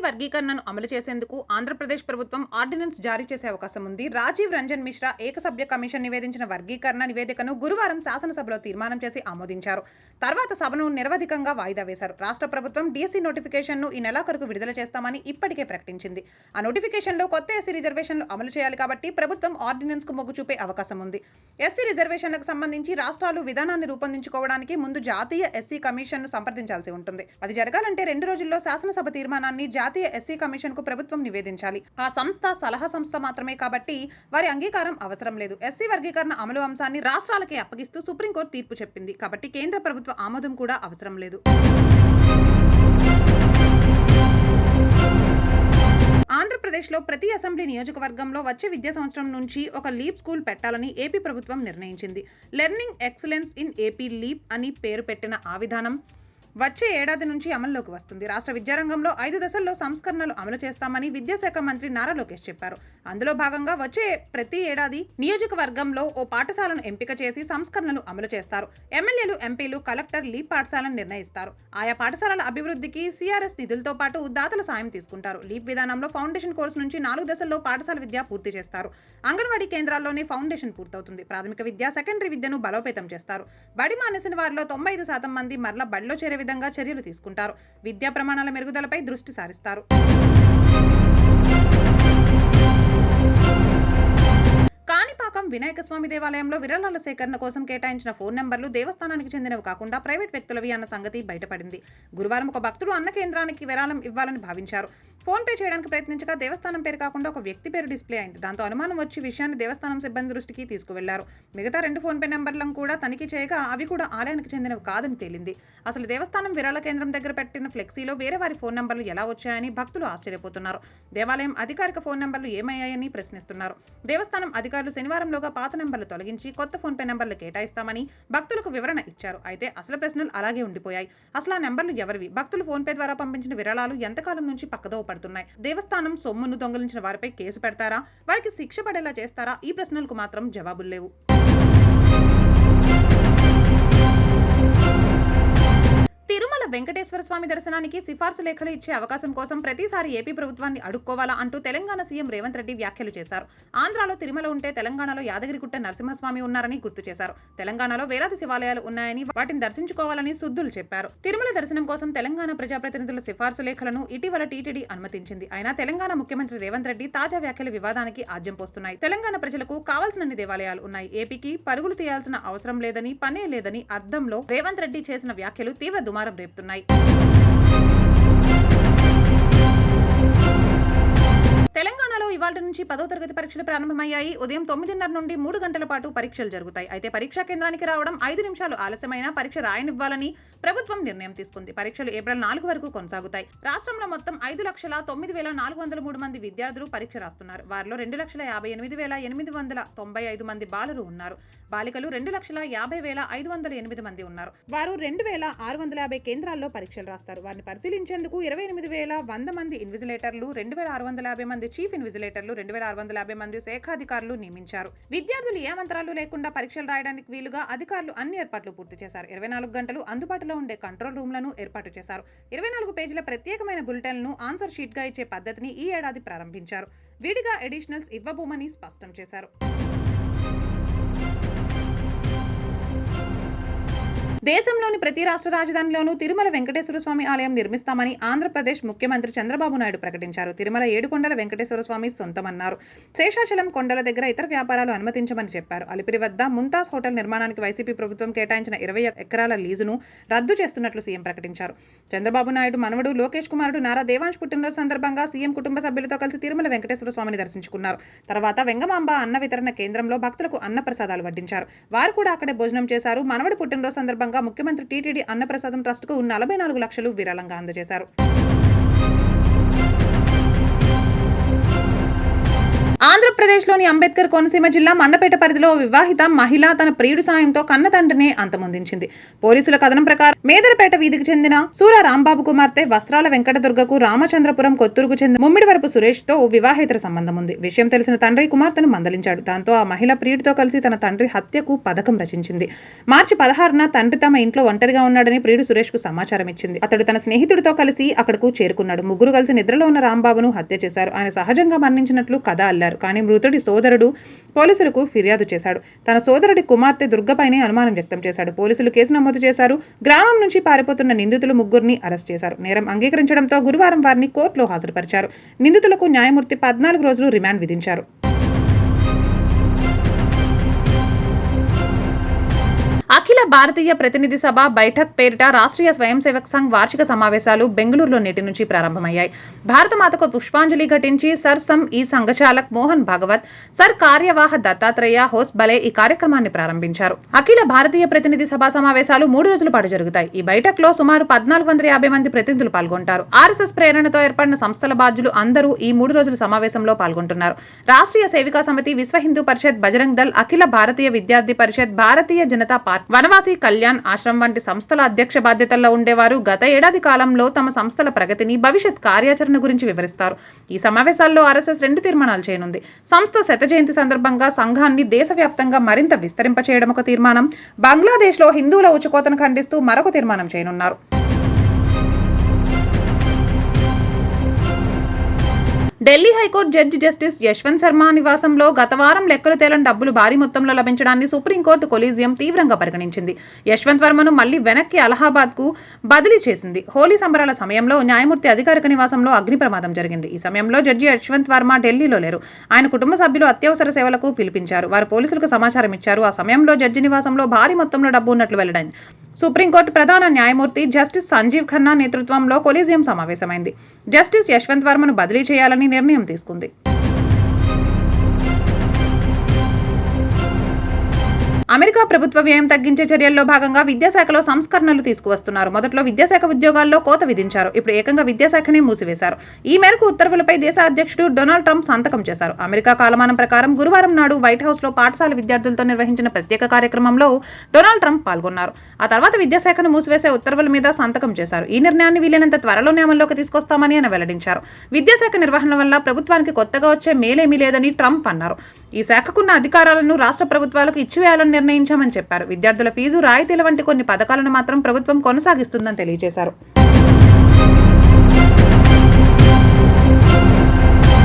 వర్గీకరణను అమలు చేసేందుకు ఆంధ్రప్రదేశ్ ప్రభుత్వం ఆర్డినెన్స్ జారీ చేసే అవకాశం ఉంది. రాజీవ్ రంజన్ మిశ్రా ఏకసభ్య కమిషన్ నివేదించిన వర్గీకరణ నివేదికను గురువారం శాసనసభలో తీర్మానం చేసి ఆమోదించారు. తర్వాత సభను నిరవధికంగా వాయిదా వేశారు. రాష్ట్ర ప్రభుత్వం డిఎస్సి నోటిఫికేషన్ను ఈ నెలాఖరుకు విడుదల చేస్తామని ఇప్పటికే ప్రకటించింది. ఆ నోటిఫికేషన్లో కొత్త ఎస్సీ రిజర్వేషన్లు అమలు చేయాలి కాబట్టి ప్రభుత్వం ఆర్డినెన్స్ కు మొగ్గు చూపే అవకాశం ఉంది. ఎస్సీ రిజర్వేషన్లకు సంబంధించి రాష్ట్రాలు విధానాన్ని రూపొందించుకోవడానికి ముందు జాతీయ ఎస్సీ కమిషన్ను సంప్రదించాల్సి ఉంటుంది. అది జరగాలంటే 2 రోజుల్లో శాసనసభ తీర్మానాన్ని జాతీయ ఎస్సీ కమిషన్ కు ప్రభుత్వం నివేదించాలి. ఆ సంస్థ సలహా సంస్థ మాత్రమే కాబట్టి వారి అంగీకారం అవసరం లేదు. ఎస్సీ వర్గీకరణ అమలు అంశాన్ని రాష్ట్రాలకే అప్పగిస్తూ సుప్రీంకోర్టు తీర్పు చెప్పింది. కాబట్టి కేంద్ర ప్రభుత్వ ఆమోదం కూడా అవసరం లేదు. ఆంధ్రప్రదేశ్లో ప్రతి అసెంబ్లీ నియోజకవర్గంలో వచ్చే విద్యా సంవత్సరం నుంచి ఒక లీప్ స్కూల్ పెట్టాలని ఏపీ ప్రభుత్వం నిర్ణయించింది. Learning excellence in AP leap అని పేరు పెట్టిన ఆ విధానం వచ్చే ఏడాది నుంచి అమల్లోకి వస్తుంది. రాష్ట్ర విద్యారంగంలో 5 దశల్లో సంస్కరణలు అమలు చేస్తామని విద్యాశాఖ మంత్రి నారా లోకేష్ చెప్పారు. అందులో భాగంగా వచ్చే ప్రతి ఏడాది నియోజకవర్గంలో ఓ పాఠశాలను ఎంపిక చేసి సంస్కరణలు అమలు చేస్తారు. ఎమ్మెల్యేలు, ఎంపీలు, కలెక్టర్ లీప్ పాఠశాలను నిర్ణయిస్తారు. ఆయా పాఠశాలల అభివృద్ధికి సిఆర్ఎస్ నిధులతో పాటు దాతల సాయం తీసుకుంటారు. లీప్ విధానంలో ఫౌండేషన్ కోర్సు నుంచి 4 దశల్లో పాఠశాల విద్య పూర్తి చేస్తారు. అంగన్వాడీ కేంద్రాల్లోనే ఫౌండేషన్ పూర్తవుతుంది. ప్రాథమిక విద్య, సెకండరీ విద్యను బలోపేతం చేస్తారు. బడి మానేసిన వారిలో 95% మంది మరల బడిలో చేరే విధంగా చర్యలు తీసుకుంటారు. విద్యా ప్రమాణాల మెరుగుదలపై దృష్టి సారిస్తారు. కాణిపాకం వినాయక స్వామి దేవాలయంలో విరాళాల సేకరణ కోసం కేటాయించిన ఫోన్ నెంబర్లు దేవస్థానానికి చెందినవి కాకుండా ప్రైవేట్ వ్యక్తులవి అన్న సంగతి బయటపడింది. గురువారం ఒక భక్తుడు అన్న కేంద్రానికి విరాళం ఇవ్వాలని భావించారు. ఫోన్ పే చేయడానికి ప్రయత్నించగా దేవస్థానం పేరు కాకుండా ఒక వ్యక్తి పేరు డిస్ప్లే అయింది. దాంతో అనుమానం వచ్చి విషయాన్ని దేవస్థానం సిబ్బంది దృష్టికి తీసుకువెళ్లారు. మిగతా 2 ఫోన్ పే నెంబర్లను కూడా తనిఖీ చేయగా అవి కూడా ఆలయానికి చెందినవి కాదని తేలింది. అసలు దేవస్థానం విరాళ కేంద్రం దగ్గర పెట్టిన ఫ్లెక్సీలో వేరే వారి ఫోన్ నెంబర్లు ఎలా వచ్చాయని భక్తులు ఆశ్చర్యపోతున్నారు. దేవాలయం అధికారిక ఫోన్ నెంబర్లు ఏమయ్యాయని ప్రశ్నిస్తున్నారు. దేవస్థానం అధికారులు శనివారంలోగా పాత నెంబర్లు తొలగించి కొత్త ఫోన్ పే నెంబర్లు కేటాయిస్తామని భక్తులకు వివరణ ఇచ్చారు. అయితే అసలు ప్రశ్నలు అలాగే ఉండిపోయాయి. అసలు ఆ నెంబర్లు ఎవరివి? భక్తులు ఫోన్ పే ద్వారా పంపించిన విరాళాలు ఎంతకాలం నుంచి పక్కదో పడుతున్నాయి? దేవస్థానం సొమ్మును దొంగిలించిన వారిపై కేసు పెడతారా? వారికి శిక్ష పడేలా చేస్తారా? ఈ ప్రశ్నలకు మాత్రం జవాబులు లేవు. తిరుమల వెంకటేశ్వర స్వామి దర్శనానికి సిఫార్సు లేఖలు ఇచ్చే అవకాశం కోసం ప్రతిసారి ఏపీ ప్రభుత్వాన్ని అడుక్కోవాలా అంటూ తెలంగాణ సీఎం రేవంత్ రెడ్డి వ్యాఖ్యలు చేశారు. ఆంధ్రాలో తిరుమల ఉంటే తెలంగాణలో యాదగిరిగుట్ట నరసింహస్వామి ఉన్నారని గుర్తు చేశారు. తెలంగాణలో వేలాది శివాలయాలు ఉన్నాయని వాటిని దర్శించుకోవాలని సుద్దులు చెప్పారు. తిరుమల దర్శనం కోసం తెలంగాణ ప్రజాప్రతినిధుల సిఫార్సు లేఖలను ఇటీవల టీటీడీ అనుమతించింది. అయినా తెలంగాణ ముఖ్యమంత్రి రేవంత్ రెడ్డి తాజా వ్యాఖ్యలు వివాదానికి ఆజ్యం పోస్తున్నాయి. తెలంగాణ ప్రజలకు కావాల్సినన్ని దేవాలయాలు ఉన్నాయి. ఏపీకి పరుగులు తీయాల్సిన అవసరం లేదని, పనే లేదని అర్థంలో రేవంత్ రెడ్డి చేసిన వ్యాఖ్యలు తీవ్ర దుమారం రేపుతున్నాయి. తెలంగాణలో ఇవాళ నుంచి 10వ తరగతి పరీక్షలు ప్రారంభమయ్యాయి. ఉదయం 9:30 నుండి 3 గంటల పాటు పరీక్షలు జరుగుతాయి. అయితే పరీక్షా కేంద్రానికి రావడం 5 నిమిషాలు ఆలస్యమైనా పరీక్ష రాయనివ్వాలని ప్రభుత్వం నిర్ణయం తీసుకుంది. పరీక్షలు ఏప్రిల్ 4 వరకు కొనసాగుతాయి. రాష్ట్రంలో మొత్తం 5,09,403 మంది విద్యార్థులు పరీక్ష రాస్తున్నారు. వారిలో 2,58,895 మంది బాలురు ఉన్నారు. బాలికలు 2,50,508 మంది ఉన్నారు. వారు 2,650 కేంద్రాల్లో పరీక్షలు రాస్తారు. వారిని పరిశీలించేందుకు 28,100 మంది ఇన్విజిలేటర్లు, 2,650 మంది చీఫ్ ఇన్విజిలేటర్లు, 2,650 మంది శాఖాధికారులు నియమించారు. విద్యార్థులు ఏ మంత్రాలు లేకుండా పరీక్షలు రాయడానికి వీలుగా అధికారులు అన్ని ఏర్పాట్లు పూర్తి చేశారు. 24 గంటలు అందుబాటులో ఉండే కంట్రోల్ రూమ్లను ఏర్పాటు చేశారు. 24 పేజీల ప్రత్యేకమైన బులెటిన్లను ఆన్సర్ షీట్ గా ఇచ్చే పద్ధతిని ఈ ఏడాది ప్రారంభించారు. విడిగా ఎడిషనల్స్ ఇవ్వబోమని స్పష్టం చేశారు. దేశంలోని ప్రతి రాష్ట్ర రాజధానిలోనూ తిరుమల వెంకటేశ్వర స్వామి ఆలయం నిర్మిస్తామని ఆంధ్రప్రదేశ్ ముఖ్యమంత్రి చంద్రబాబు నాయుడు ప్రకటించారు. తిరుమల 7 కొండల వెంకటేశ్వర స్వామి సొంతమన్నారు. శేషాచలం కొండల దగ్గర ఇతర వ్యాపారాలు అనుమతించమని చెప్పారు. అలిపిరి వద్ద ముంతాజ్ హోటల్ నిర్మాణానికి వైసీపీ ప్రభుత్వం కేటాయించిన 20 ఎకరాల లీజును రద్దు చేస్తున్నట్లు సీఎం ప్రకటించారు. చంద్రబాబు నాయుడు మనవడు లోకేష్ కుమారుడు నారా దేవాంశ్ పుట్టినరోజు సందర్భంగా సీఎం కుటుంబ సభ్యులతో కలిసి తిరుమల వెంకటేశ్వర స్వామిని దర్శించుకున్నారు. తర్వాత వెంగమాంబ అన్న వితరణ కేంద్రంలో భక్తులకు అన్న ప్రసాదాలు వడ్డించారు. వారు కూడా అక్కడే భోజనం చేశారు. మనవడి పుట్టినరోజు సందర్భంగా ముఖ్యమంత్రి టీటీడీ అన్నప్రసాదం ట్రస్ట్ కు 44 లక్షలు విరాళంగా అందజేశారు. ఆంధ్రప్రదేశ్లోని అంబేద్కర్ కోనసీమ జిల్లా మండపేట పరిధిలో వివాహిత మహిళ తన ప్రియుడి సాయంతో కన్న తండ్రిని అంతమొందించింది. పోలీసుల కథనం ప్రకారం మేదరపేట వీధికి చెందిన సూర రాంబాబు కుమార్తె వస్త్రాల వెంకటదుర్గకు రామచంద్రపురం కొత్తూరుకు చెందిన ముమ్మిడివరపు సురేష్ తో వివాహేతర సంబంధం ఉంది. విషయం తెలిసిన తండ్రి కుమార్తెను మందలించాడు. దాంతో ఆ మహిళ ప్రియుడితో కలిసి తన తండ్రి హత్యకు పథకం రచించింది. మార్చి 16న తండ్రి తమ ఇంట్లో ఒంటరిగా ఉన్నాడని ప్రియుడు సురేష్ కు సమాచారం ఇచ్చింది. అతడు తన స్నేహితుడితో కలిసి అక్కడకు చేరుకున్నాడు. ముగ్గురు కలిసి నిద్రలో ఉన్న రాంబాబును హత్య చేశారు. ఆయన సహజంగా మరణించినట్లు కథ అల్లారు. కానీ మృతుడి సోదరుడు పోలీసులకు ఫిర్యాదు చేశాడు. తన సోదరుడి కుమార్తె దుర్గపైనే అనుమానం వ్యక్తం చేశాడు. పోలీసులు కేసు నమోదు చేశారు. గ్రామం నుంచి పారిపోతున్న నిందితులు ముగ్గురిని అరెస్ట్ చేశారు. నేరం అంగీకరించడంతో గురువారం వారిని కోర్టులో హాజరుపరిచారు. నిందితులకు న్యాయమూర్తి 14 రోజులు రిమాండ్ విధించారు. అఖిల భారతీయ ప్రతినిధి సభ బైఠక్ పేరిట రాష్ట్రీయ స్వయం సేవక్ సంఘ్ వార్షిక సమావేశాలు బెంగళూరులో నేటి నుంచి ప్రారంభమయ్యాయి. భారతమాతకు పుష్పాంజలి ఘటించి సర్ సమ్ ఈ సంఘచాలక్ మోహన్ భాగవత్, సర్ కార్యవాహ దత్తాత్రేయ హోస్ బలే ఈ కార్యక్రమాన్ని ప్రారంభించారు. అఖిల భారతీయ ప్రతినిధి సభ సమావేశాలు 3 రోజుల పాటు జరుగుతాయి. ఈ బైఠక్ లో సుమారు 1450 మంది ప్రతినిధులు పాల్గొంటారు. ఆర్ఎస్ఎస్ ప్రేరణతో ఏర్పడిన సంస్థల బాధ్యులు అందరూ ఈ 3 రోజుల సమావేశంలో పాల్గొంటున్నారు. రాష్ట్రీయ సేవికా సమితి, విశ్వ హిందూ పరిషత్, బజరంగ్ దళ్, అఖిల భారతీయ విద్యార్థి పరిషత్, భారతీయ జనతా పార్టీ, వనవాసి కళ్యాణ్ ఆశ్రమం వంటి సంస్థల అధ్యక్ష బాధ్యతల్లో ఉండేవారు గత ఏడాది కాలంలో తమ సంస్థల ప్రగతిని, భవిష్యత్ కార్యాచరణ గురించి వివరిస్తారు. ఈ సమావేశాల్లో ఆర్ఎస్ఎస్ 2 తీర్మానాలు చేయనుంది. సంస్థ శత జయంతి సందర్భంగా సంఘాన్ని దేశవ్యాప్తంగా మరింత విస్తరింపచేయడం ఒక తీర్మానం, బంగ్లాదేశ్లో హిందువుల ఉచుకోతను ఖండిస్తూ మరొక తీర్మానం చేయనున్నారు. Delhi high court judge justice Yashwant Sharma నివాసంలో గత వారం లెక్కలు తేలని డబ్బులు భారీ మొత్తంలో లభించడాన్ని సుప్రీంకోర్టు కొలీజియం తీవ్రంగా పరిగణించింది. యశ్వంత్ వర్మను మళ్లీ వెనక్కి అలహాబాద్ కు బదిలీ చేసింది. హోలీ సంబరాల సమయంలో న్యాయమూర్తి అధికారిక నివాసంలో అగ్ని ప్రమాదం జరిగింది. ఈ సమయంలో జడ్జి యశ్వంత్ వర్మ ఢిల్లీలో లేరు. ఆయన కుటుంబ సభ్యులు అత్యవసర సేవలకు పిలిపించారు. వారు పోలీసులకు సమాచారం ఇచ్చారు. ఆ సమయంలో జడ్జి నివాసంలో భారీ మొత్తంలో డబ్బు ఉన్నట్లు వెల్లడైంది. సుప్రీంకోర్టు ప్రధాన న్యాయమూర్తి జస్టిస్ సంజీవ్ ఖన్నా నేతృత్వంలో కొలీజియం సమావేశమైంది. జస్టిస్ యశ్వంత్ వర్మను బదిలీ చేయాలని నిర్ణయం తీసుకుంది. అమెరికా ప్రభుత్వ వ్యయం తగ్గించే చర్యల్లో భాగంగా విద్యాశాఖలో సంస్కరణలు తీసుకువస్తున్నారు. మొదట్లో విద్యాశాఖ ఉద్యోగాల్లో కోత విధించారు. ఇప్పుడు ఏకంగా విద్యాశాఖనే మూసివేశారు. ఈ మేరకు ఉత్తర్వులపై దేశ అధ్యక్షుడు డొనాల్డ్ ట్రంప్ సంతకం చేశారు. అమెరికా కాలమానం ప్రకారం గురువారం నాడు వైట్ హౌస్ లో పాఠశాల విద్యార్థులతో నిర్వహించిన ప్రత్యేక కార్యక్రమంలో డొనాల్డ్ ట్రంప్ పాల్గొన్నారు. ఆ తర్వాత విద్యాశాఖను మూసివేసే ఉత్తర్వుల మీద సంతకం చేశారు. ఈ నిర్ణయాన్ని వీలైనంత త్వరలోనే అమల్లోకి తీసుకొస్తామని ఆయన వెల్లడించారు. విద్యాశాఖ నిర్వహణ వల్ల ప్రభుత్వానికి కొత్తగా వచ్చే మేలేమీ లేదని ట్రంప్ అన్నారు. ఈ శాఖకున్న అధికారాలను రాష్ట్ర ప్రభుత్వాలకు ఇచ్చివేయాలని నిర్ణయించామని చెప్పారు. విద్యార్థుల ఫీజు రాయితీల వంటి కొన్ని పథకాలను మాత్రం ప్రభుత్వం కొనసాగిస్తుందని తెలియజేశారు.